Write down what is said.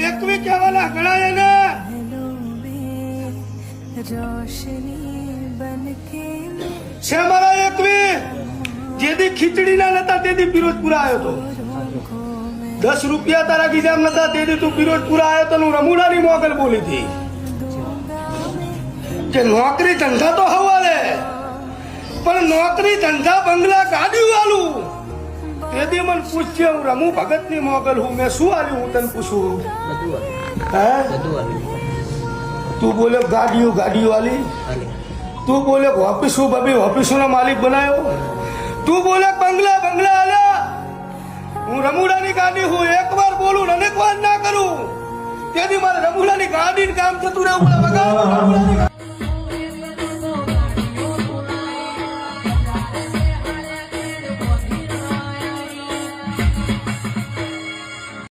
એકવી કહેવાના ગણાય ને છે મારા એકવી જેદી ખીચડી ના નતા તેદી પિરોજપુરા આવ્યો તો 10 રૂપિયા તારા ગીજામ નતા તેદી તું પિરોજપુરા આવ્યો તો હું રમુડાની મોગલ બોલી હતી કે નોકરી ધંધા તો હવાલે પણ નોકરી ધંધા બંગલા ગાડી વાલું તેદી મને પૂછજે હું રમુ ભગત ની મોગલ હું મેં શું આલ્યું હું તને પૂછું હે તું બોલે ગાડીઓ વાલી તું બોલે ઓફિસો નો માલિક બનાવ્યો તું બોલે બંગલા આલ્યા હું રમુડાની ગાડી હું એક વાર બોલું અનેક વાર ના કરું તેથી મારે રમુડાની ગાડી કામ થતું રહેવું પડે.